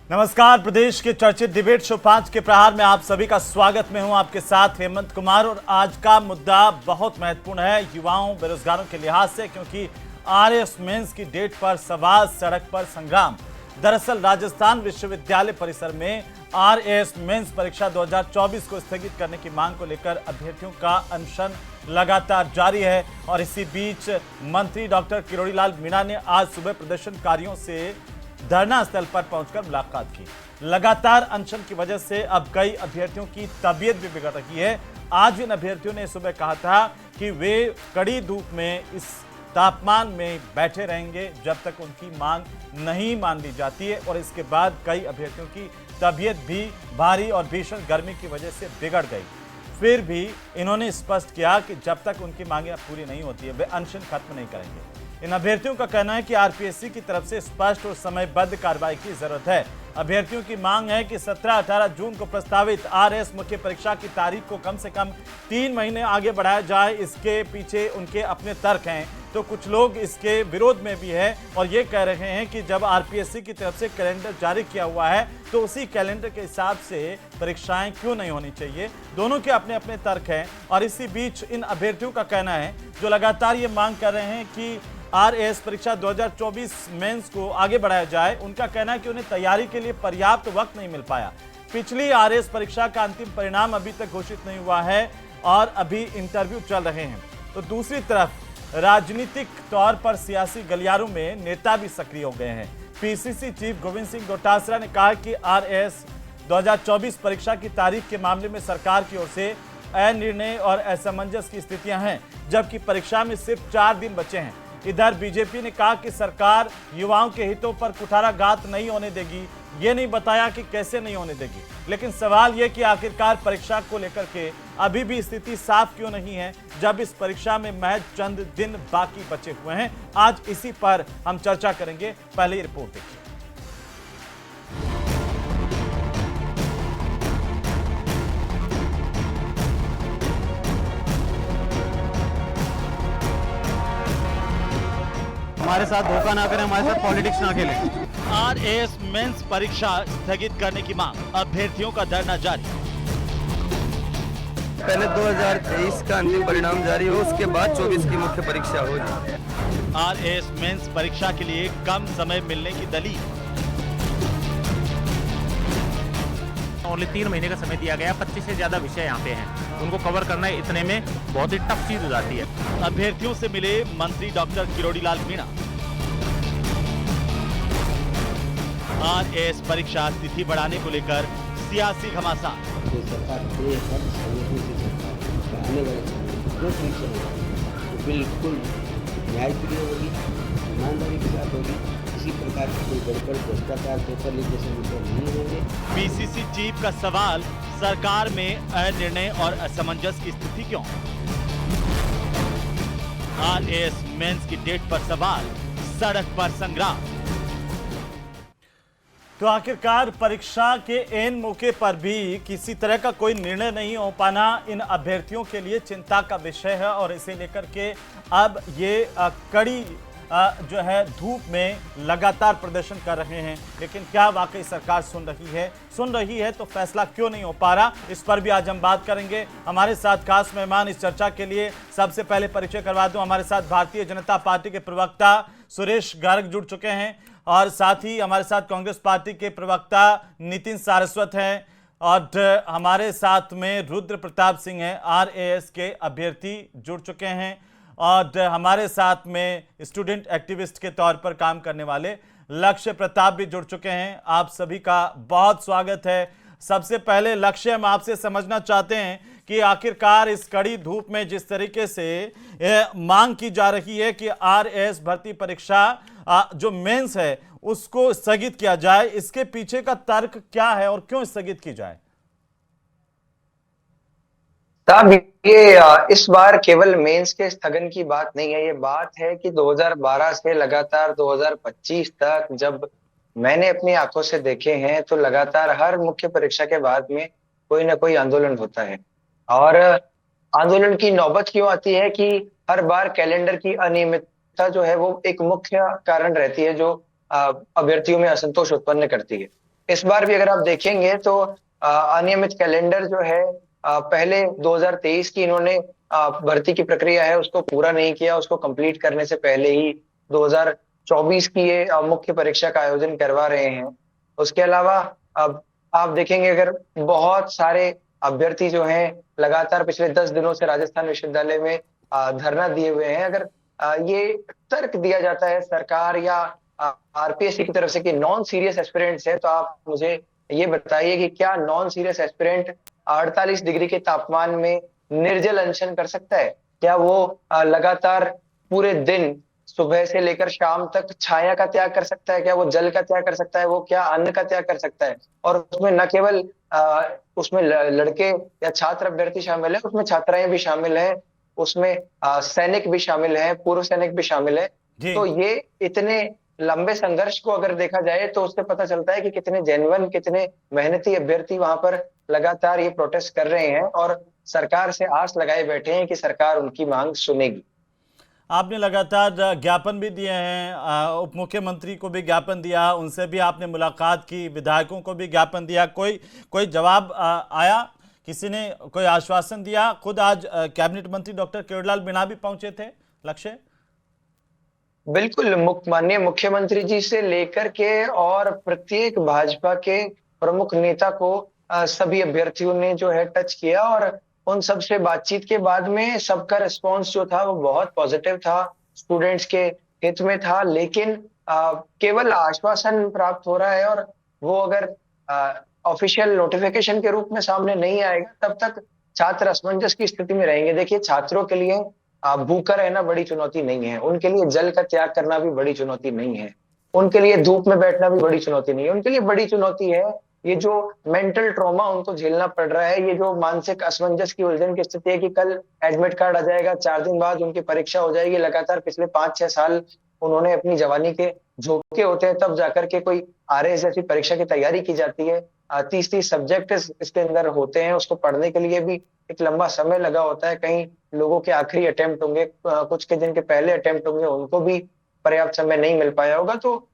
नमस्कार। प्रदेश के चर्चित डिबेट शो 5 के प्रहार में आप सभी का स्वागत। मैं हूं आपके साथ हेमंत कुमार और आज का मुद्दा बहुत महत्वपूर्ण है युवाओं बेरोजगारों के लिहाज से, क्योंकि आरएएस मेंस की डेट पर सवाल, सड़क पर संग्राम। दरअसल राजस्थान विश्वविद्यालय परिसर में आरएएस मेंस परीक्षा 2024 को स्थगित करने की मांग को लेकर अभ्यर्थियों का अनशन लगातार जारी है और इसी बीच मंत्री डॉक्टर किरोड़ीलाल मीणा ने आज सुबह प्रदर्शनकारियों से धरना स्थल पर पहुंचकर मुलाकात की। लगातार अनशन की वजह से अब कई अभ्यर्थियों की तबीयत भी बिगड़ रही है। आज इन अभ्यर्थियों ने सुबह कहा था कि वे कड़ी धूप में इस तापमान में बैठे रहेंगे जब तक उनकी मांग नहीं मान ली जाती है और इसके बाद कई अभ्यर्थियों की तबीयत भी भारी और भीषण गर्मी की वजह से बिगड़ गई। फिर भी इन्होंने स्पष्ट किया कि जब तक उनकी मांगें पूरी नहीं होती है वे अनशन खत्म नहीं करेंगे। इन अभ्यर्थियों का कहना है कि आरपीएससी की तरफ से स्पष्ट और समयबद्ध कार्रवाई की जरूरत है। अभ्यर्थियों की मांग है कि 17-18 जून को प्रस्तावित आरएएस मुख्य परीक्षा की तारीख को कम से कम 3 महीने आगे बढ़ाया जाए। इसके पीछे उनके अपने तर्क हैं, तो कुछ लोग इसके विरोध में भी है और ये कह रहे हैं कि जब आरपीएससी की तरफ से कैलेंडर जारी किया हुआ है तो उसी कैलेंडर के हिसाब से परीक्षाएं क्यों नहीं होनी चाहिए। दोनों के अपने अपने तर्क हैं और इसी बीच इन अभ्यर्थियों का कहना है जो लगातार ये मांग कर रहे हैं कि आरएएस परीक्षा 2024 मेंस को आगे बढ़ाया जाए। उनका कहना है कि उन्हें तैयारी के लिए पर्याप्त वक्त नहीं मिल पाया। पिछली आरएएस परीक्षा का अंतिम परिणाम अभी तक घोषित नहीं हुआ है और अभी इंटरव्यू चल रहे हैं। तो दूसरी तरफ राजनीतिक तौर पर सियासी गलियारों में नेता भी सक्रिय हो गए हैं। पीसीसी चीफ गोविंद सिंह डोटासरा ने कहा कि आरएएस 2024 परीक्षा की तारीख के मामले में सरकार की ओर से अनिर्णय और असमंजस की स्थितियां हैं, जबकि परीक्षा में सिर्फ 4 दिन बचे हैं। इधर बीजेपी ने कहा कि सरकार युवाओं के हितों पर कुठाराघात नहीं होने देगी। ये नहीं बताया कि कैसे नहीं होने देगी, लेकिन सवाल ये कि आखिरकार परीक्षा को लेकर के अभी भी स्थिति साफ क्यों नहीं है, जब इस परीक्षा में महज चंद दिन बाकी बचे हुए हैं। आज इसी पर हम चर्चा करेंगे। पहले ही रिपोर्ट देखिए। हमारे साथ धोखा ना करें, हमारे साथ पॉलिटिक्स ना खेलें। आरएएस मेंस परीक्षा स्थगित करने की मांग, अभ्यर्थियों का धरना जारी। पहले 2023 का अंतिम परिणाम जारी हो, उसके बाद 24 की मुख्य परीक्षा हो। आरएएस मेंस परीक्षा के लिए कम समय मिलने की दलील। ओनली 3 महीने का समय दिया गया, 25 से ज्यादा विषय यहाँ पे हैं, उनको कवर करना इतने में बहुत ही टफ चीज हो जाती है। अभ्यर्थियों से मिले मंत्री डॉक्टर किरोड़ीलाल मीणा। आरएएस परीक्षा तिथि बढ़ाने को लेकर सियासी घमासान। बिल्कुल न्यायप्रिय होगी, ईमानदारी के साथ होगी, किसी प्रकार की कोई गड़बड़ भ्रष्टाचार पेपर लीक जैसे मुद्दे नहीं होंगे। पीसीसी चीफ का सवाल, सरकार में अनिर्णय और असमंजस की स्थिति क्यों? आरएएस मेंस की डेट पर सवाल, सड़क पर संग्राम। तो आखिरकार परीक्षा के एन मौके पर भी किसी तरह का कोई निर्णय नहीं हो पाना इन अभ्यर्थियों के लिए चिंता का विषय है और इसे लेकर के अब ये कड़ी जो है धूप में लगातार प्रदर्शन कर रहे हैं। लेकिन क्या वाकई सरकार सुन रही है तो फैसला क्यों नहीं हो पा रहा, इस पर भी आज हम बात करेंगे। हमारे साथ खास मेहमान इस चर्चा के लिए, सबसे पहले परिचय करवा दूं, हमारे साथ भारतीय जनता पार्टी के प्रवक्ता सुरेश गारग जुड़ चुके हैं और साथ ही हमारे साथ कांग्रेस पार्टी के प्रवक्ता नितिन सारस्वत हैं और हमारे साथ में रुद्र प्रताप सिंह हैं, आरएएस के अभ्यर्थी जुड़ चुके हैं और हमारे साथ में स्टूडेंट एक्टिविस्ट के तौर पर काम करने वाले लक्ष्य प्रताप भी जुड़ चुके हैं। आप सभी का बहुत स्वागत है। सबसे पहले लक्ष्य, हम आपसे समझना चाहते हैं कि आखिरकार इस कड़ी धूप में जिस तरीके से मांग की जा रही है कि आरएएस भर्ती परीक्षा जो मेंस है उसको स्थगित किया जाए, इसके पीछे का तर्क क्या है और क्यों स्थगित की जाए? साहब, ये इस बार केवल मेंस के स्थगन की बात नहीं है, ये बात है कि 2012 से लगातार 2025 तक जब मैंने अपनी आंखों से देखे हैं तो लगातार हर मुख्य परीक्षा के बाद में कोई ना कोई आंदोलन होता है। और आंदोलन की नौबत क्यों आती है कि हर बार कैलेंडर की अनियमितता जो है वो एक मुख्य कारण रहती है जो अभ्यर्थियों में असंतोष उत्पन्न करती है। इस बार भी अगर आप देखेंगे तो अनियमित कैलेंडर जो है, पहले 2023 की इन्होंने भर्ती की प्रक्रिया है उसको पूरा नहीं किया, उसको कंप्लीट करने से पहले ही 2024 की ये मुख्य परीक्षा का आयोजन करवा रहे हैं। उसके अलावा अब आप देखेंगे अगर बहुत सारे अभ्यर्थी जो हैं लगातार पिछले 10 दिनों से राजस्थान विश्वविद्यालय में धरना दिए हुए हैं। अगर ये तर्क दिया जाता है सरकार या आरपीएससी की तरफ से कि नॉन सीरियस एस्पिरेंट्स है, तो आप मुझे ये बताइए कि क्या नॉन सीरियस एस्पिरेंट 48 डिग्री के तापमान में निर्जल अनशन कर सकता है? क्या वो लगातार पूरे दिन सुबह से लेकर शाम तक छाया का त्याग कर सकता है? क्या वो जल का त्याग कर सकता है? वो क्या अन्न का त्याग कर सकता है? और उसमें न केवल उसमें लड़के या छात्र अभ्यर्थी शामिल है, उसमें छात्राएं भी शामिल हैं, उसमें सैनिक भी शामिल हैं, पूर्व सैनिक भी शामिल है। तो ये इतने लंबे संघर्ष को अगर देखा जाए तो उससे पता चलता है कि कितने जेन्युइन, कितने मेहनती अभ्यर्थी वहां पर लगातार ये प्रोटेस्ट कर रहे हैं और सरकार से आस लगाए बैठे हैं कि सरकार उनकी मांग सुनेगी। आपने लगातार ज्ञापन भी दिए हैं, उप मुख्यमंत्री को भी ज्ञापन दिया, उनसे भी आपने मुलाकात की, विधायकों को भी ज्ञापन दिया, कोई जवाब आया? किसी ने कोई आश्वासन दिया? खुद आज कैबिनेट मंत्री डॉक्टर किरोड़ीलाल मीणा भी पहुंचे थे लक्ष्य। बिल्कुल, माननीय मुख्यमंत्री जी से लेकर के और प्रत्येक भाजपा के प्रमुख नेता को सभी अभ्यर्थियों ने जो है टच किया और उन सब से बातचीत के बाद में सबका रिस्पांस जो था वो बहुत पॉजिटिव था, स्टूडेंट्स के हित में था। लेकिन केवल आश्वासन प्राप्त हो रहा है और वो अगर ऑफिशियल नोटिफिकेशन के रूप में सामने नहीं आएगा तब तक छात्र असमंजस की स्थिति में रहेंगे। देखिए, छात्रों के लिए भूखा रहना बड़ी चुनौती नहीं है, उनके लिए जल का त्याग करना भी बड़ी चुनौती नहीं है, उनके लिए धूप में बैठना भी बड़ी चुनौती नहीं है। उनके लिए बड़ी चुनौती है ये जो मेंटल ट्रॉमा उनको झेलना पड़ रहा है, ये जो मानसिक असमंजस की उलझन की स्थिति है कि कल एडमिट कार्ड आ जाएगा, 4 दिन बाद उनकी परीक्षा हो जाएगी। लगातार पिछले 5-6 साल उन्होंने अपनी जवानी के झोंके होते हैं, तब जाकर के कोई आरएएस जैसी परीक्षा की तैयारी की जाती है। 30-30 सब्जेक्ट इसके अंदर होते हैं, उसको पढ़ने के लिए भी एक लंबा समय लगा होता है। कई लोगों के आखिरी अटेम्प्ट होंगे, कुछ के जिनके पहले अटेम्प्ट होंगे उनको भी पर्याप्त समय नहीं मिल पाया होगा। तो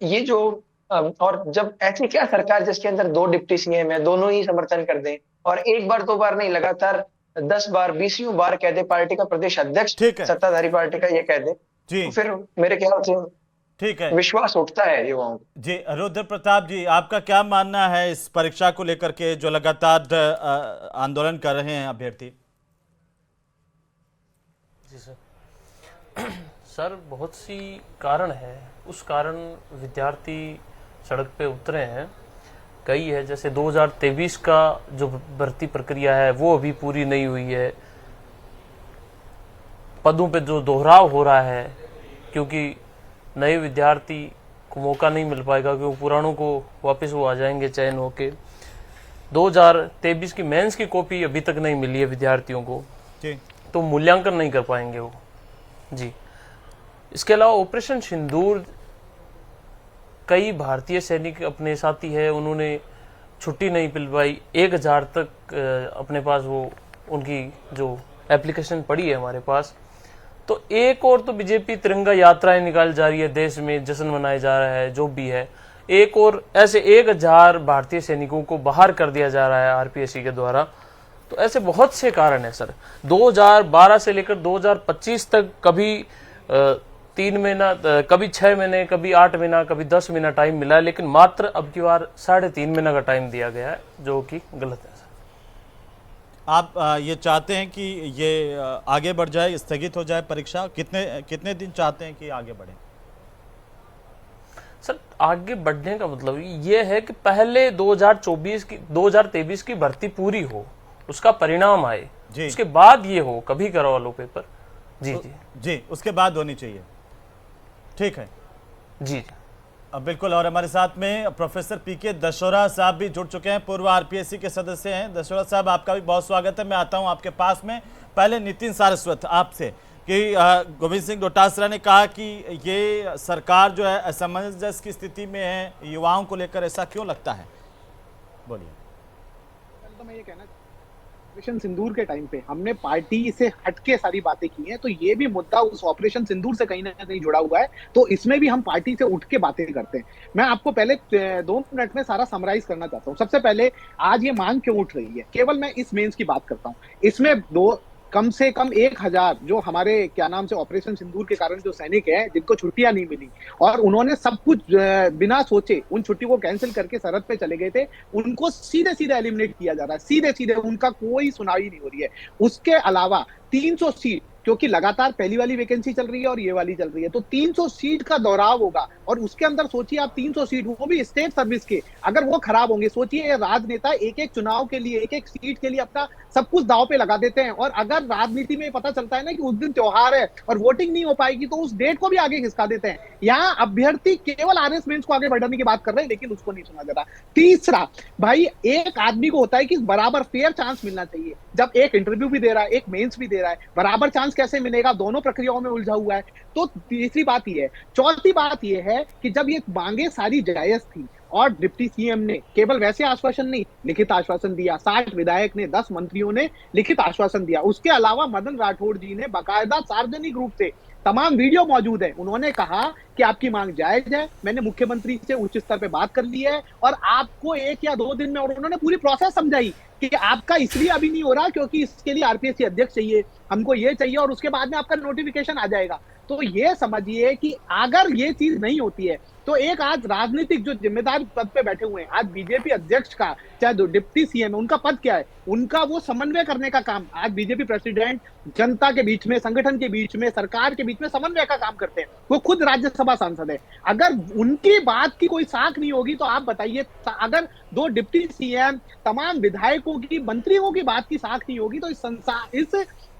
ये जो और जब ऐसी क्या सरकार जिसके अंदर 2 डिप्टी सीएम है, दोनों ही समर्थन कर दें और एक बार 2 बार नहीं, लगातार 10 बार 20 बार कह दे पार्टी का प्रदेश अध्यक्ष, सत्ताधारी पार्टी का ये कह दे, तो फिर मेरे ख्याल से ठीक है, विश्वास उठता है युवाओं को। जी रुद्र प्रताप जी, आपका क्या मानना है इस परीक्षा को लेकर के जो लगातार आंदोलन कर रहे हैं अभ्यर्थी? जी सर, बहुत सी कारण है, उस कारण विद्यार्थी सड़क पे उतरे हैं। कई है, जैसे 2023 का जो भर्ती प्रक्रिया है वो अभी पूरी नहीं हुई है, पदों पे जो दोहराव हो रहा है, क्योंकि नए विद्यार्थी को मौका नहीं मिल पाएगा, क्योंकि पुरानों को वापस वो आ जाएंगे चयन होके। 2023 की मेंस की कॉपी अभी तक नहीं मिली है विद्यार्थियों को, तो मूल्यांकन नहीं कर पाएंगे वो जी। इसके अलावा ऑपरेशन सिंदूर, कई भारतीय सैनिक अपने साथी है, उन्होंने छुट्टी नहीं मिल पाई, 1000 तक अपने पास वो उनकी जो एप्लीकेशन पड़ी है हमारे पास। तो एक और तो बीजेपी तिरंगा यात्राएं निकाली जा रही है, देश में जश्न मनाया जा रहा है, जो भी है। एक और ऐसे 1000 भारतीय सैनिकों को बाहर कर दिया जा रहा है आरपीएससी के द्वारा। तो ऐसे बहुत से कारण है सर। 2012 से लेकर 2025 तक कभी 3 महीना, कभी 6 महीने, कभी 8 महीना, कभी 10 महीना टाइम मिला है, लेकिन मात्र अब की बार 3.5 महीना का टाइम दिया गया है, जो कि गलत है सर। आप ये चाहते हैं कि ये आगे बढ़ जाए, स्थगित हो जाए परीक्षा? कितने दिन चाहते हैं कि आगे बढ़े? सर, आगे बढ़ने का मतलब ये है कि पहले 2023 की भर्ती पूरी हो, उसका परिणाम आए, उसके बाद ये हो, कभी करवा लो पेपर। जी जी जी, उसके बाद होनी चाहिए। ठीक है जी, बिल्कुल। और हमारे साथ में प्रोफेसर पीके दशोरा साहब भी जुड़ चुके हैं, पूर्व आरपीएससी के सदस्य हैं। दशोरा साहब, आपका भी बहुत स्वागत है। मैं आता हूं आपके पास में। पहले नितिन सारस्वत आपसे कि गोविंद सिंह डोटासरा ने कहा कि ये सरकार जो है असमंजस की स्थिति में है, युवाओं को लेकर, ऐसा क्यों लगता है? बोलिए। तो मैं ये कहना ऑपरेशन सिंदूर के टाइम पे हमने पार्टी से हटके सारी बातें की हैं, तो ये भी मुद्दा उस ऑपरेशन सिंदूर से कहीं ना कहीं जुड़ा हुआ है, तो इसमें भी हम पार्टी से उठ के बातें करते हैं। मैं आपको पहले 2 मिनट में सारा समराइज करना चाहता हूँ। सबसे पहले आज ये मांग क्यों उठ रही है, केवल मैं इस मेंस की बात करता हूँ। इसमें कम से कम 1000 जो हमारे क्या नाम से ऑपरेशन सिंदूर के कारण जो सैनिक हैं जिनको छुट्टियां नहीं मिली और उन्होंने सब कुछ बिना सोचे उन छुट्टी को कैंसिल करके सरहद पे चले गए थे, उनको सीधे सीधे एलिमिनेट किया जा रहा है, सीधे सीधे, उनका कोई सुनवाई नहीं हो रही है। उसके अलावा 300 सीट, क्योंकि लगातार पहली वाली वैकेंसी चल रही है और ये वाली चल रही है, तो 300 सीट का दौराव होगा और उसके अंदर सोचिए आप 300 सीट, वो भी स्टेट सर्विस के, अगर वो खराब होंगे, सोचिए राजनेता एक एक चुनाव के लिए, एक एक सीट के लिए अपना सब कुछ दांव पे लगा देते हैं, और अगर राजनीति में पता चलता है ना कि उस दिन त्योहार है और वोटिंग नहीं हो पाएगी तो उस डेट को भी आगे खिसका देते हैं। यहाँ अभ्यर्थी केवल आरएस मेंस को आगे बढ़ाने की बात कर रहे हैं, लेकिन उसको नहीं सुना जा रहा। तीसरा, भाई एक आदमी को होता है कि बराबर फेयर चांस मिलना चाहिए, जब एक इंटरव्यू भी दे रहा है, एक मेंस भी दे रहा है, बराबर चांस कैसे मिलेगा, दोनों प्रक्रियाओं में उलझा हुआ है। तो तीसरी बात यह है। चौथी बात यह है कि जब ये मांगे सारी जायज थी और डिप्टी सीएम ने केवल वैसे आश्वासन नहीं, लिखित आश्वासन दिया, 60 विधायक ने, 10 मंत्रियों ने लिखित आश्वासन दिया। उसके अलावा मदन राठौड़ जी ने बाकायदा सार्वजनिक रूप से, तमाम वीडियो मौजूद है, उन्होंने कहा कि आपकी मांग जायज है, मैंने मुख्यमंत्री से उच्च स्तर पे बात कर ली है और आपको 1 या 2 दिन में, और उन्होंने पूरी प्रोसेस समझाई कि आपका इसलिए अभी नहीं हो रहा क्योंकि इसके लिए आरपीएससी अध्यक्ष चाहिए, हमको ये चाहिए, और उसके बाद में आपका नोटिफिकेशन आ जाएगा। तो ये समझिए कि अगर ये चीज नहीं होती है तो एक आज राजनीतिक जो जिम्मेदार पद पे बैठे हुए हैं, आज बीजेपी अध्यक्ष का चाहे जो डिप्टी सीएम है, उनका पद क्या है, उनका वो समन्वय करने का काम। आज बीजेपी प्रेसिडेंट जनता के बीच में, संगठन के बीच में, सरकार के बीच में समन्वय का काम करते हैं, वो खुद राज्यसभा सांसद है। अगर उनकी बात की कोई साख नहीं होगी तो आप बताइए, अगर 2 डिप्टी सीएम, तमाम विधायकों की, मंत्रियों की बात की साख नहीं होगी तो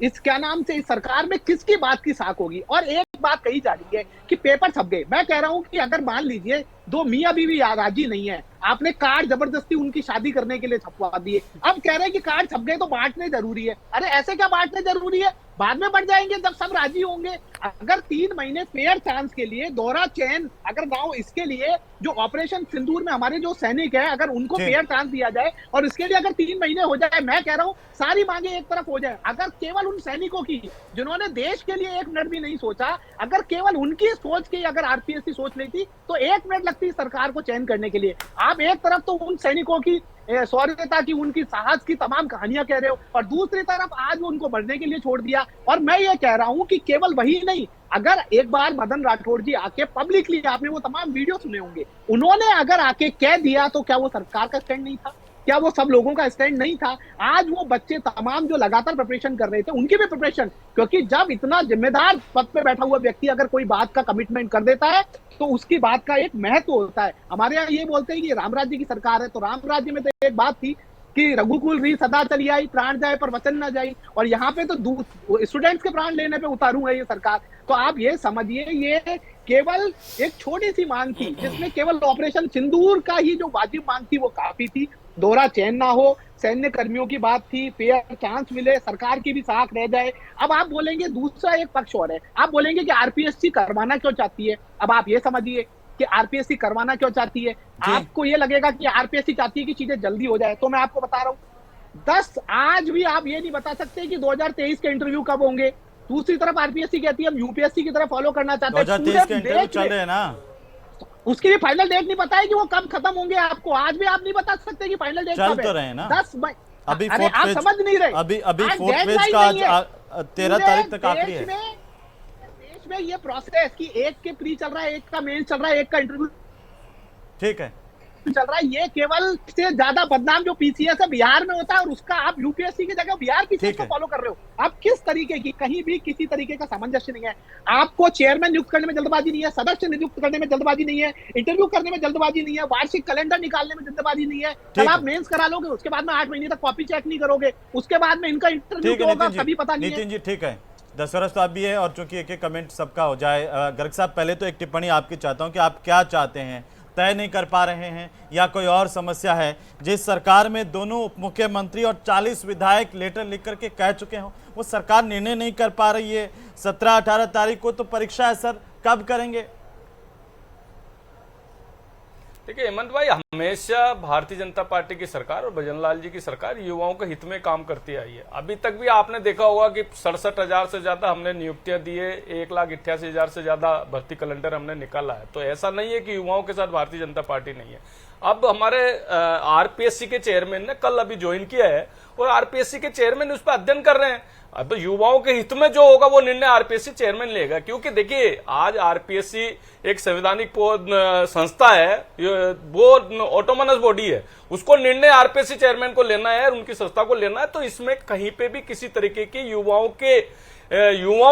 इस क्या नाम से इस सरकार में किसकी बात की साख होगी। और एक बात कही जा रही है कि पेपर छप गए। मैं कह रहा हूं कि अगर मान लीजिए 2 मियां बीवी राजी नहीं है, आपने कार्ड जबरदस्ती उनकी शादी करने के लिए छपवा दिए, अब कह रहे हैं कि कार्ड छप गए तो बांटने जरूरी है। अरे ऐसे क्या बांटने जरूरी है, बाद में बढ़ जाएंगे जब सब राजी होंगे। अगर 3 महीने फेयर चांस के लिए दोहरा चयन अगर ना हो, इसके लिए जो ऑपरेशन सिंदूर में हमारे जो सैनिक है, अगर उनको फेयर चांस दिया जाए और इसके लिए अगर 3 महीने हो जाए, मैं कह रहा हूं सारी मांगे एक तरफ हो जाए। अगर केवल उन सैनिकों की जिन्होंने देश के लिए 1 मिनट भी नहीं सोचा, अगर केवल उनकी सोच की अगर आरपीएससी सोच लेती तो 1 मिनट लगती सरकार को चयन करने के लिए। आप एक तरफ तो उन सैनिकों की शौर्यता की, उनकी साहस की तमाम कहानियां कह रहे हो, और दूसरी तरफ आज उनको बढ़ने के लिए छोड़ दिया। और मैं ये कह रहा हूं कि केवल वही नहीं, अगर एक बार मदन राठौड़ जी आके पब्लिकली, आपने वो तमाम वीडियो सुने होंगे, उन्होंने अगर आके कह दिया तो क्या वो सरकार का स्टैंड नहीं था? क्या वो सब लोगों का स्टैंड नहीं था? आज वो बच्चे तमाम जो लगातार प्रिपरेशन कर रहे थे, उनकी भी प्रिपरेशन, क्योंकि जब इतना जिम्मेदार पद पे बैठा हुआ व्यक्ति अगर कोई बात का कमिटमेंट कर देता है तो उसकी बात का एक महत्व होता है। हमारे यहाँ ये बोलते हैं कि राम राज्य की सरकार है, तो राम राज्य में तो एक बात थी कि रघुकुल री सदा चली आई, प्राण जाए पर वचन न जाए, और यहाँ पे तो स्टूडेंट्स के प्राण लेने पे उतारू है ये सरकार। तो आप ये समझिए, ये केवल एक छोटी सी मांग थी जिसमें केवल ऑपरेशन सिंदूर का ही जो वाजिब मांग थी वो काफी थी। दोहरा चयन ना हो, सैन्य कर्मियों की बात थी, फेयर चांस मिले, सरकार की भी साख रह जाए। अब आप बोलेंगे दूसरा एक पक्ष और है, आप बोलेंगे कि आरपीएससी करवाना क्यों चाहती है। अब आप ये समझिए कि आरपीएससी करवाना क्यों चाहती है। आपको ये लगेगा कि आरपीएससी चाहती है कि चीजें जल्दी हो जाए, तो मैं आपको बता रहा हूं, आज भी आप ये नहीं बता सकते कि 2023 के इंटरव्यू कब होंगे। दूसरी तरफ आरपीएससी कहती है हम यूपीएससी की तरफ फॉलो करना चाहते हैं, 2023 के इंटरव्यू चल रहे हैं ना, उसकी भी फाइनल डेट नहीं पता है कि वो कब खत्म होंगे। आपको आज भी आप नहीं बता सकते कि फाइनल डेट चल कब तो है। रहे हैं ना, 10 अभी आप समझ नहीं रहे, अभी फोर्थ फेज का आज 13 तारीख तक आखिरी है। देश में ये प्रोसेस कि एक के प्री चल रहा है, एक का मेन चल रहा है, एक का इंटरव्यू ठीक है चल रहा है, ये केवल से ज्यादा बदनाम जो पीसीएस है बिहार में होता है, और उसका आप यूपीएससी की जगह बिहार पीसीएस को फॉलो कर रहे हो। आप किस तरीके की, कहीं भी किसी तरीके का सामंजस्य नहीं है। आपको चेयरमैन नियुक्त करने में जल्दबाजी नहीं है, सदस्य नियुक्त करने में जल्दबाजी नहीं है, इंटरव्यू करने में जल्दबाजी नहीं है, वार्षिक कैलेंडर निकालने में जल्दबाजी नहीं है। कल आप मेंस करा लोगे, उसके बाद में 8 महीने तक कॉपी चेक नहीं करोगे, उसके बाद में इनका इंटरव्यू होगा कभी पता नहीं है। नितिन जी ठीक है, दशरथ साहब भी है, और चूंकि एक एक कमेंट सबका हो जाए, गर्ग साहब पहले तो एक टिप्पणी आपकी चाहता हूं कि आप क्या चाहते हैं, तय नहीं कर पा रहे हैं या कोई और समस्या है? जिस सरकार में दोनों उप मुख्यमंत्री और 40 विधायक लेटर लिख करके कह चुके हों, वो सरकार निर्णय नहीं कर पा रही है। 17-18 तारीख को तो परीक्षा है सर, कब करेंगे? देखिए हेमंत भाई, हमेशा भारतीय जनता पार्टी की सरकार और भजनलाल जी की सरकार युवाओं के हित में काम करती आई है। अभी तक भी आपने देखा होगा कि 67,000 से ज्यादा हमने नियुक्तियां दी है, 1,88,000 से ज्यादा भर्ती कैलेंडर हमने निकाला है। तो ऐसा नहीं है कि युवाओं के साथ भारतीय जनता पार्टी नहीं है। अब हमारे आरपीएससी के चेयरमैन ने कल अभी ज्वाइन किया है और आरपीएससी के चेयरमैन उस पर अध्ययन कर रहे हैं। अब युवाओं के हित में जो होगा वो निर्णय आरपीएससी चेयरमैन लेगा, क्योंकि देखिए आज आरपीएससी एक संवैधानिक संस्था है, वो ऑटोनोमस बॉडी है, उसको निर्णय आरपीएससी चेयरमैन को लेना है और उनकी संस्था को लेना है। तो इसमें कहीं पे भी किसी तरीके की युवाओं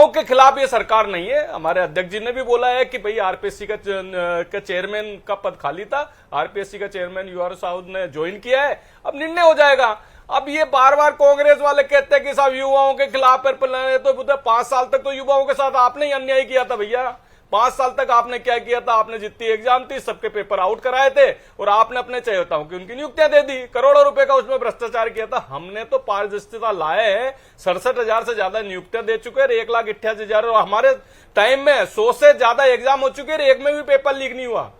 के खिलाफ ये सरकार नहीं है। हमारे अध्यक्ष जी ने भी बोला है कि भाई आरपीएससी का चेयरमैन का पद खाली था, आरपीएससी का चेयरमैन यूआर साहब ने ज्वाइन किया है, अब निर्णय हो जाएगा। अब ये बार बार कांग्रेस वाले कहते हैं कि साहब युवाओं के खिलाफ तो 5 साल तक तो युवाओं के साथ आपने ही अन्याय किया था भैया। 5 साल तक आपने क्या किया था? आपने जितनी एग्जाम थी सबके पेपर आउट कराए थे और आपने अपने चयौताओं की उनकी नियुक्तियां दे दी, करोड़ों रुपए का उसमें भ्रष्टाचार किया था। हमने तो पारदर्शिता लाए हैं, 67,000 से ज्यादा नियुक्तियां दे चुके हैं, 1,88,000 और हमारे टाइम में 100 से ज्यादा एग्जाम हो चुके हैं, एक में भी पेपर लीक नहीं हुआ,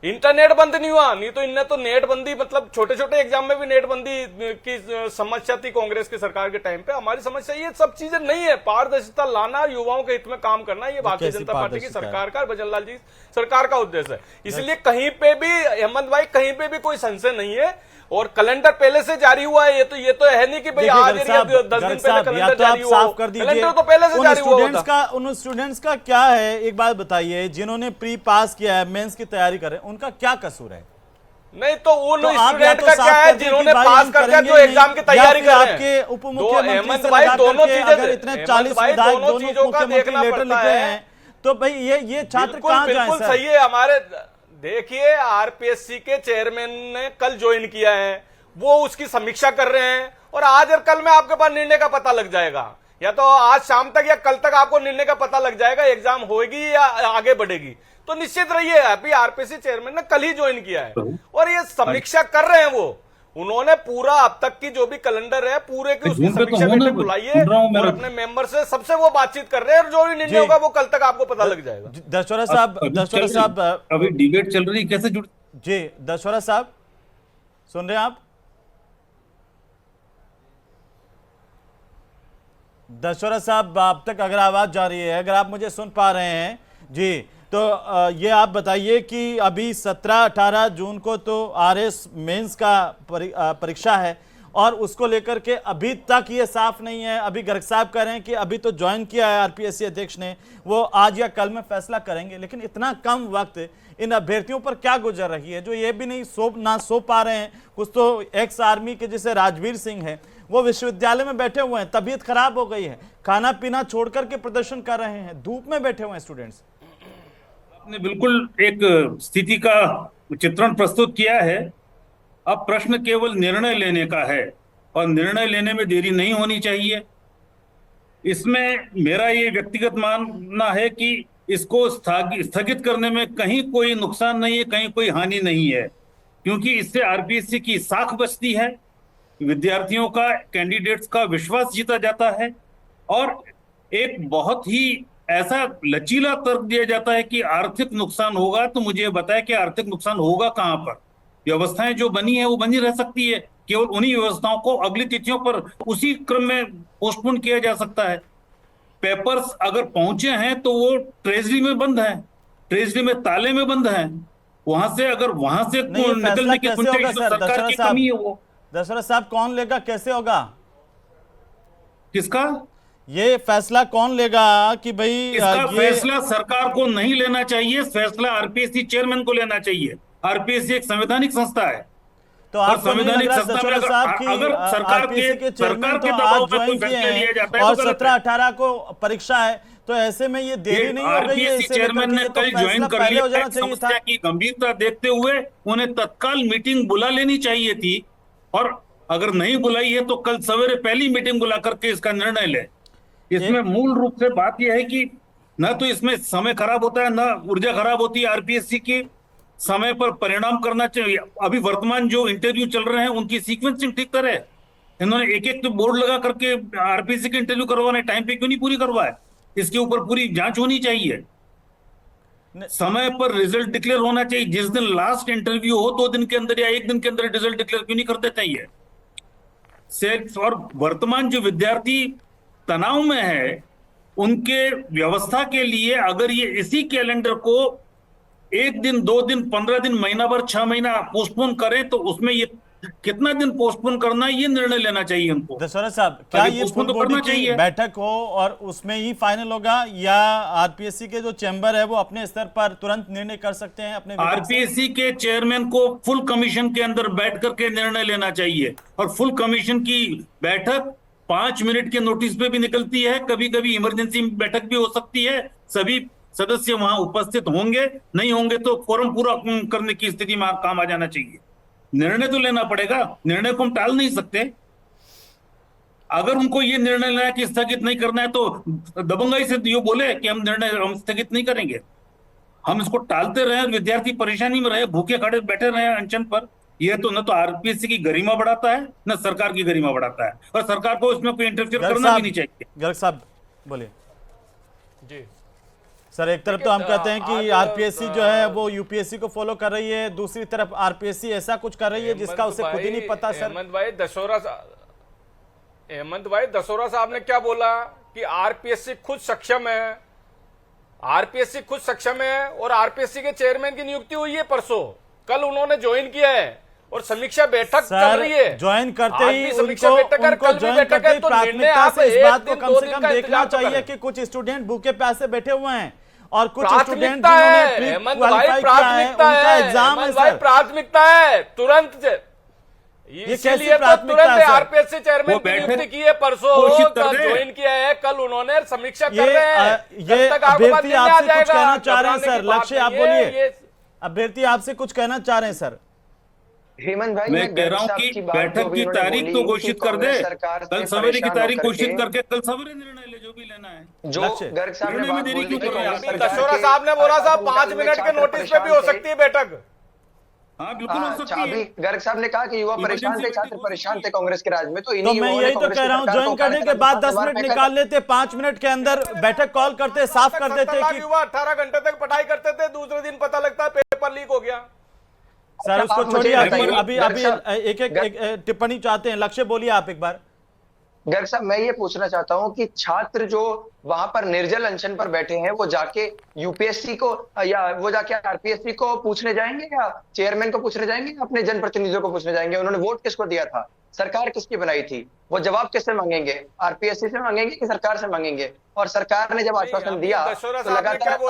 इंटरनेट बंद नहीं हुआ। नहीं तो इनने तो नेट बंदी, मतलब छोटे छोटे एग्जाम में भी नेट बंदी की समस्या थी कांग्रेस की सरकार के टाइम पे। हमारी समस्या ये सब चीजें नहीं है। पारदर्शिता लाना, युवाओं के हित में काम करना, ये भारतीय जनता पार्टी की सरकार का, भजनलाल जी सरकार का उद्देश्य है। इसलिए कहीं पे भी हेमंत भाई, कहीं पे भी कोई संशय नहीं है। और कैलेंडर पहले से जारी हुआ है, ये तो है नहीं कि भाई आज 10 दिन पहले कैलेंडर जारी हुआ। साफ कर दीजिए, कैलेंडर तो पहले से जारी हुआ। उन स्टूडेंट्स का क्या है, एक बात बताइए, जिन्होंने प्री पास किया है, मेंस की तैयारी कर रहे हैं, उनका क्या कसूर है? नहीं तो उन स्टूडेंट तो का क्या है जिन्होंने पास कर दिया, जो एग्जाम की तैयारी कर रहे हैं। आपके उप मुख्यमंत्री से भाई लगा दोनों करके चीजें, अगर इतने 40 विधायक दोनों मुख्यमंत्री लेटर लिखे हैं, तो भाई ये छात्र कहां जाएं? बिल्कुल सही है। हमारे देखिए आरपीएससी के चेयरमैन ने कल ज्वाइन किया है, वो उसकी समीक्षा कर रहे हैं और आज और कल में आपके पास निर्णय का पता लग जाएगा, या तो आज शाम तक या कल तक आपको निर्णय का पता लग जाएगा, एग्जाम होगी या आगे बढ़ेगी। तो निश्चित रहिए, अभी आरपीएससी चेयरमैन ने कल ही ज्वाइन किया है और ये समीक्षा कर रहे हैं। वो उन्होंने पूरा अब तक की जो भी कैलेंडर है पूरे की उसकी समीक्षा बैठक बुलाई है और अपने मेंबर से सबसे वो बातचीत कर रहे हैं और जो भी निर्णय होगा वो कल तक आपको पता लग जाएगा। दशहरा साहब अभी डिबेट चल रही, कैसे जुड़? जी दशहरा साहब सुन रहे हैं आप? दशहरा साहब अब तक अगर आवाज जा रही है, अगर आप मुझे सुन पा रहे हैं जी, तो ये आप बताइए कि अभी 17-18 जून को तो आरएस मेंस का परीक्षा है और उसको लेकर के अभी तक ये साफ नहीं है। अभी गर्ग साहब कह रहे हैं कि अभी तो ज्वाइन किया है आरपीएससी अध्यक्ष ने, वो आज या कल में फैसला करेंगे, लेकिन इतना कम वक्त इन अभ्यर्थियों पर क्या गुजर रही है जो ये भी नहीं सो पा रहे हैं। कुछ तो एक्स आर्मी के जैसे राजवीर सिंह है, वो विश्वविद्यालय में बैठे हुए हैं, तबीयत खराब हो गई है, खाना पीना छोड़ करके प्रदर्शन कर रहे हैं, धूप में बैठे हुए हैं स्टूडेंट्स। आपने बिल्कुल एक स्थिति का चित्रण प्रस्तुत किया है। अब प्रश्न केवल निर्णय लेने का है और निर्णय लेने में देरी नहीं होनी चाहिए। इसमें मेरा ये व्यक्तिगत मानना है कि इसको स्थगित करने में कहीं कोई नुकसान नहीं है, कहीं कोई हानि नहीं है, क्योंकि इससे आरपीएससी की साख बचती है, विद्यार्थियों का, कैंडिडेट्स का विश्वास जीता जाता है और एक बहुत ही ऐसा लचीला तर्क दिया जाता है कि आर्थिक नुकसान होगा। तो मुझे बताया कि आर्थिक नुकसान होगा कहां पर? व्यवस्थाएं जो बनी है वो बनी रह सकती है, केवल उन्हीं व्यवस्थाओं को अगली तिथियों पर उसी क्रम में पोस्टपोन किया जा सकता है। पेपर्स अगर पहुंचे हैं तो वो ट्रेजरी में बंद है, ट्रेजरी में ताले में बंद है, वहां से निकलने की गुंजाइश तो सरकार की कमी है। वो दशहरा साहब कौन लेगा, कैसे होगा? किसका ये फैसला कौन लेगा कि भाई इसका फैसला सरकार को नहीं लेना चाहिए, फैसला आरपीएससी चेयरमैन को लेना चाहिए। आरपीएससी एक संवैधानिक संस्था है, तो आप संवैधानिक संस्था में अगर सरकार के दबाव में कोई फैसला लिया जाता है और 17-18 को परीक्षा है, तो ऐसे में ये देरी नहीं हो गई है? आरपीएससी चेयरमैन ने कल ज्वाइन कर लिया। समस्या की गंभीरता देखते हुए उन्हें तत्काल मीटिंग बुला लेनी चाहिए थी और अगर नहीं बुलाई है तो कल सवेरे पहली मीटिंग बुला करके इसका निर्णय ले। इसमें मूल रूप से बात यह है कि न तो इसमें समय खराब होता है, न ऊर्जा खराब होती है आरपीएससी की, समय पर परिणाम करना चाहिए। अभी वर्तमान जो इंटरव्यू चल रहे हैं उनकी सीक्वेंसिंग ठीक तरह, इन्होंने एक तो बोर्ड लगा करके आरपीएससी के इंटरव्यू करवाने टाइम पे क्यों नहीं पूरी करवाए? इसके ऊपर पूरी जांच होनी चाहिए। समय पर रिजल्ट डिक्लेयर होना चाहिए। जिस दिन लास्ट इंटरव्यू हो 2 दिन के अंदर या 1 दिन के अंदर रिजल्ट डिक्लेयर क्यों नहीं कर देते ये और वर्तमान जो विद्यार्थी तनाव में है उनके व्यवस्था के लिए अगर ये इसी कैलेंडर को 1 दिन 2 दिन 15 दिन महीना भर 6 महीना पोस्टपोन करें तो उसमें ये कितना दिन पोस्टपोन करना है ये निर्णय लेना चाहिए उनको। दशौरा साहब, क्या ये पोस्टपोन फुल तो बॉडी करना की चाहिए। बैठक हो और उसमें ही फाइनल होगा या आरपीएससी के जो चैम्बर है वो अपने स्तर पर तुरंत निर्णय कर सकते हैं अपने विभाग से? आरपीएससी के चेयरमैन को फुल कमीशन के अंदर बैठ करके निर्णय लेना चाहिए और फुल कमीशन की बैठक 5 मिनट के नोटिस पे भी निकलती है, कभी कभी इमरजेंसी बैठक भी हो सकती है। सभी सदस्य वहां उपस्थित होंगे, नहीं होंगे तो फोरम पूरा करने की स्थिति में काम आ जाना चाहिए। निर्णय तो लेना पड़ेगा, निर्णय को हम टाल नहीं सकते। अगर उनको ये निर्णय लेना है कि स्थगित नहीं करना है तो दबंगाई से ये बोले कि हम स्थगित नहीं करेंगे। हम इसको टालते रहे, विद्यार्थी परेशानी में रहे, भूखे खड़े बैठे रहे अनशन पर, यह तो न तो आरपीएससी की गरिमा बढ़ाता है न सरकार की गरिमा बढ़ाता है और सरकार को इसमें कोई इंटरफियर करना भी नहीं चाहिए। गर्ग साहब बोलिए। जी सर, एक तरफ तो हम कहते हैं कि आरपीएससी जो है वो यूपीएससी को फॉलो कर रही है, दूसरी तरफ आरपीएससी ऐसा कुछ कर रही है जिसका उसे खुद ही नहीं पता। सर हेमंत भाई दशोरा साहब ने क्या बोला कि आरपीएससी खुद सक्षम है, आरपीएससी खुद सक्षम है और आरपीएससी के चेयरमैन की नियुक्ति हुई है परसों, कल उन्होंने ज्वाइन किया है और समीक्षा बैठक चल रही है। ज्वाइन करते ही समीक्षा बैठक है, कल भी बैठक है, तो प्राथमिकता से इस बात को कम से कम देखना चाहिए कि कुछ स्टूडेंट भूखे प्यासे बैठे हुए हैं और कुछ स्टूडेंट जिन्होंने प्री क्वालिफाई किया है उनका एग्जाम है। सर प्राथमिकता है, तुरंत इसीलिए तो तुरंत आरपीएससी चेयरमैन की नियुक्ति की है परसों, ज्वाइन किया है, कल उन्होंने समीक्षा कर रहे हैं। ये अभ्यर्थी आपसे कुछ कहना चाह रहे हैं सर, लक्ष्य आप बोलिए। अभ्यर्थी आपसे कुछ कहना चाह रहे हैं सर। हेमंत भाई, मैं कह रहा हूँ कि बैठक की तारीख तो घोषित कर दे, कल सवेरे की तारीख घोषित करके कल सवेरे निर्णय ले जो भी लेना है। जो गर्ग साहब ने बात बोली, दशोरा साहब ने बोला साहब 5 मिनट के नोटिस पे भी हो सकती है बैठक। हाँ बिल्कुल हो सकती है। अभी गर्ग साहब ने कहा कि युवा परेशान थे, छात्र परेशान थे कांग्रेस के राज में, तो मैं यही तो कह रहा हूँ, ज्वाइन करने के बाद 10 मिनट निकाल लेते, 5 मिनट के अंदर बैठक कॉल करते, साफ कर देते कि युवा 18 घंटे तक पढ़ाई करते थे, दूसरे दिन पता लगता है पेपर लीक हो गया। सर उसको छोड़िए, अभी एक टिप्पणी चाहते हैं। लक्ष्य बोलिए आप एक बार। गर्ग साहब, मैं ये पूछना चाहता हूं कि छात्र जो वहां पर निर्जल अनशन पर बैठे हैं वो जाके यूपीएससी को या वो जाके आरपीएससी को पूछने जाएंगे या चेयरमैन को पूछने जाएंगे या अपने जनप्रतिनिधियों को पूछने जाएंगे? उन्होंने वोट किसको दिया था, सरकार किसकी बनाई थी, वो जवाब किससे मांगेंगे? आरपीएससी से मांगेंगे कि सरकार से मांगेंगे? और सरकार ने जब आश्वासन दिया तो लगातार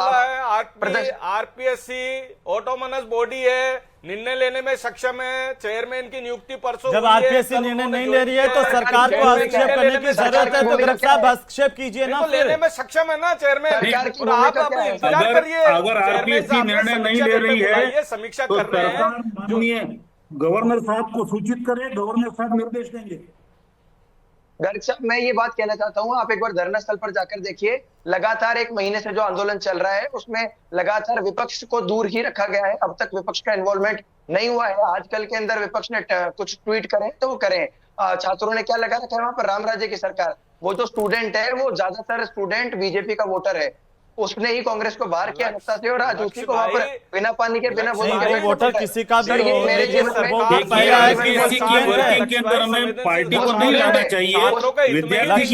आरपीएससी ऑटोनोमस बॉडी है, निर्णय लेने में सक्षम है, चेयरमैन की नियुक्ति परसों। जब आरपीएससी निर्णय नहीं ले रही है तो सरकार को हस्तक्षेप करने की जरूरत है, तो गर्ग साहब हस्तक्षेप कीजिए ना। लेने में सक्षम है ना चेयरमैन, और आप इंतजार करिए। अगर आरपीएससी निर्णय नहीं ले रही है समीक्षा तो कर रहे हैं, माननीय गवर्नर साहब को सूचित करें, गवर्नर साहब निर्देश देंगे। गर्ग साहब, मैं ये बात कहना चाहता हूँ, आप एक बार धरना स्थल पर जाकर देखिए, लगातार 1 महीने से जो आंदोलन चल रहा है उसमें लगातार विपक्ष को दूर ही रखा गया है। अब तक विपक्ष का इन्वॉल्वमेंट नहीं हुआ है। आजकल के अंदर विपक्ष ने कुछ ट्वीट करें तो वो करें। छात्रों ने क्या लगा रखा है वहां पर? राम राज्य की सरकार। वो जो स्टूडेंट है वो ज्यादातर स्टूडेंट बीजेपी का वोटर है, उसने ही कांग्रेस को बाहर किया सत्ता से और आज उसी को वहां पर बिना पानी के बिना वोटर किसी का भी हो, लेकिन आरपीएससी की वर्किंग के अंदर हमें पार्टी को नहीं लाना चाहिए। विद्यार्थी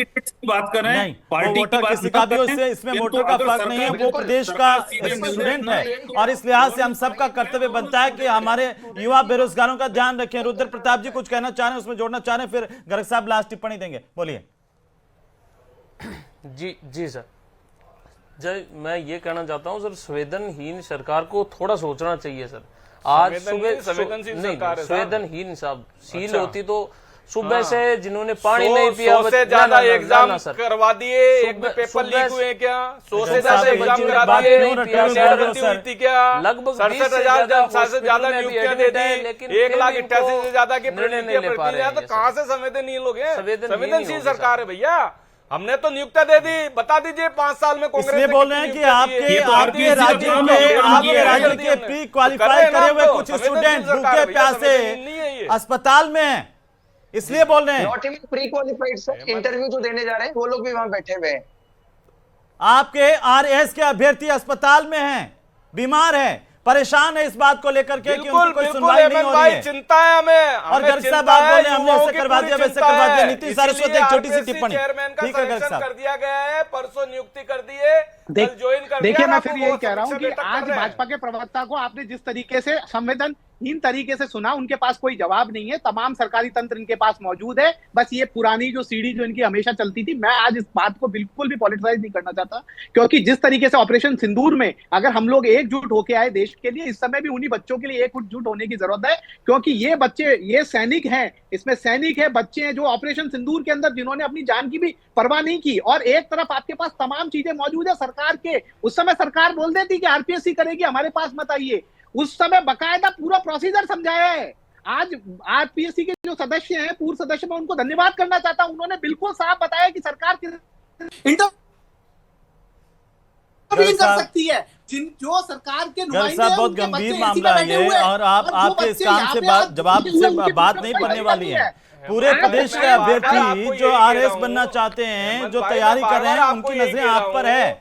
की बात करें, पार्टी वोटर किसी का भी हो, इसमें वोटर का फर्क नहीं है, वो प्रदेश का स्टूडेंट है और इस लिहाज से हम सबका कर्तव्य बनता है कि हमारे युवा बेरोजगारों का ध्यान रखें। रुद्र प्रताप जी कुछ कहना चाह रहे हैं, उसमें जोड़ना चाह रहे हैं, फिर गर्ग साहब लास्ट टिप्पणी देंगे। बोलिए। जी सर, जय मैं ये कहना चाहता हूँ सर, संवेदनहीन सरकार को थोड़ा सोचना चाहिए सर। आज सुबह संवेदनहीन साहब सील होती तो सुबह से जिन्होंने पानी नहीं पिया, 100 से ज्यादा एग्जाम करवा दिए, एक में पेपर लीक हुए क्या? 100 से ज्यादा एग्जाम करा दिए, क्या? लगभग 67,000 से ज्यादा नियुक्तियां दे दी, 1,88,000 से ज्यादा की प्रतिनिधियां, तो कहाँ से संवेदनहीन लोग हैं? संवेदनशील सरकार है भैया। हमने तो नियुक्ति दे दी, बता दीजिए 5 साल में कांग्रेस इसलिए बोल रहे हैं कि आपके राज्य के प्री क्वालिफाई करे हुए कुछ स्टूडेंट भूखे प्यासे अस्पताल में हैं, इसलिए बोल रहे हैं। Not even pre qualified sir, interview जो देने जा रहे हैं वो लोग भी वहां बैठे हुए हैं। आपके आरएस के अभ्यर्थी अस्पताल में हैं, बीमार हैं, परेशान है इस बात को लेकर के कि उनकी कोई सुनवाई नहीं हो रही है। चिंता है हमें। और गर्ग साहब आप बोले हमने ऐसे करवा दिया वैसे करवा दिया। नीतीश सरस्वती एक छोटी सी टिप्पणी। चेयरमैन का ठीक है गर्ग सिलेक्शन साहब, कर दिया गया है, परसों नियुक्ति कर दी है, कल ज्वाइन कर दिया। देखिए मैं आपको फिर यही वो कह रहा हूँ कि समीक्षा आज बैठक कर रहे हैं। भाजपा के प्रवक्ता को आपने जिस तरीके से संवेदनहीन तरीके से सुना, उनके पास कोई जवाब नहीं है। तमाम सरकारी तंत्र इनके पास मौजूद है, बस ये पुरानी जो सीढ़ी जो इनकी हमेशा चलती थी। मैं आज इस बात को बिल्कुल भी पॉलिटिसाइज नहीं करना चाहता, क्योंकि जिस तरीके से ऑपरेशन सिंदूर में अगर हम लोग एकजुट होके आए देश के लिए, इस समय भी उन्हीं बच्चों के लिए एकजुट होने की जरूरत है, क्योंकि ये बच्चे, ये सैनिक हैं, इसमें सैनिक है, बच्चे हैं जो ऑपरेशन सिंदूर के अंदर जिन्होंने अपनी जान की भी परवाह नहीं की। और एक तरफ आपके पास तमाम चीजें मौजूद है सरकार के। उस समय सरकार बोल देती कि आरपीएससी करेगी, हमारे पास मत आइए। उस समय बकायदा पूरा प्रोसीजर समझाया है। आज आरपीएससी के जो सदस्य हैं, पूर्व सदस्य, मैं उनको धन्यवाद करना चाहता हूं। उन्होंने बिल्कुल साफ बताया कि सरकार गर्ग कर सकती है। जो सरकार के नुमाइंदे हैं, बहुत उनके गंभीर बच्चे मामला इसी में है बैठे हुए हैं। और आप और जो आपके इस बच्चे काम यहाँ से पे आज जवाब से उनकी बात नहीं भूमिका पड़ने वाली है। पूरे मैं प्रदेश के बार-बार आपको अभ्यर्थी यही जो कह आरएस रहा हूं, बनना चाहते हैं, हेमंत जो भाई, तैयारी मैं कर रहे हैं, बार-बार उनकी आपको नजरें यही आप कह पर रहा है हूं।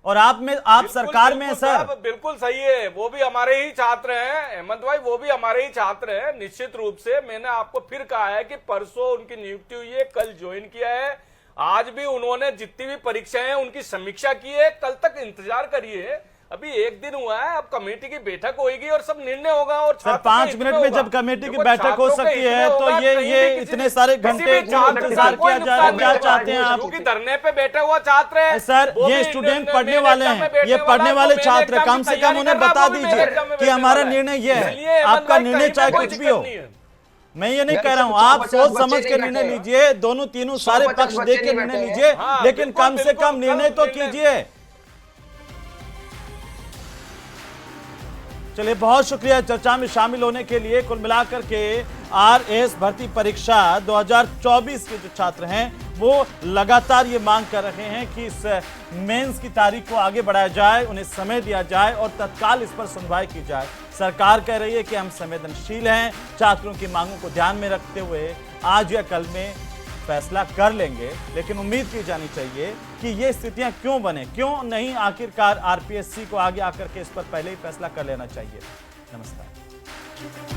और आप बिल्कुल, सरकार में है बिल्कुल सर। साहब, बिल्कुल सही है। वो भी हमारे ही छात्र हैं हेमंत भाई, वो भी हमारे ही छात्र हैं निश्चित रूप से। मैंने आपको फिर कहा है कि परसों उनकी नियुक्ति हुई है, कल ज्वाइन किया है। आज भी उन्होंने जितनी भी परीक्षाएं हैं उनकी समीक्षा की है। कल तक इंतजार करिए, अभी एक दिन हुआ है, अब कमेटी की बैठक होगी और सब निर्णय होगा। और सर 5 मिनट में जब कमेटी की बैठक हो सकती है तो ये इतने सारे घंटे इंतजार किया जा रहा है। क्या चाहते हैं आप? क्योंकि धरने पे बैठे हुआ छात्र है सर, ये स्टूडेंट पढ़ने वाले हैं, ये पढ़ने वाले छात्र, कम से कम उन्हें बता दीजिए कि हमारा निर्णय ये है। आपका निर्णय चाहे कुछ भी हो, मैं ये नहीं कह रहा हूँ, आप सोच समझ के निर्णय लीजिए, दोनों तीनों सारे पक्ष देख के निर्णय लीजिए, लेकिन कम से कम निर्णय तो कीजिए। चलिए, बहुत शुक्रिया चर्चा में शामिल होने के लिए। कुल मिलाकर के आरएस भर्ती परीक्षा 2024 के जो छात्र हैं वो लगातार ये मांग कर रहे हैं कि इस मेंस की तारीख को आगे बढ़ाया जाए, उन्हें समय दिया जाए और तत्काल इस पर सुनवाई की जाए। सरकार कह रही है कि हम संवेदनशील हैं, छात्रों की मांगों को ध्यान में रखते हुए आज या कल में फैसला कर लेंगे, लेकिन उम्मीद की जानी चाहिए कि ये स्थितियां क्यों बने, क्यों नहीं आखिरकार आरपीएससी को आगे आकर के इस पर पहले ही फैसला कर लेना चाहिए। नमस्कार।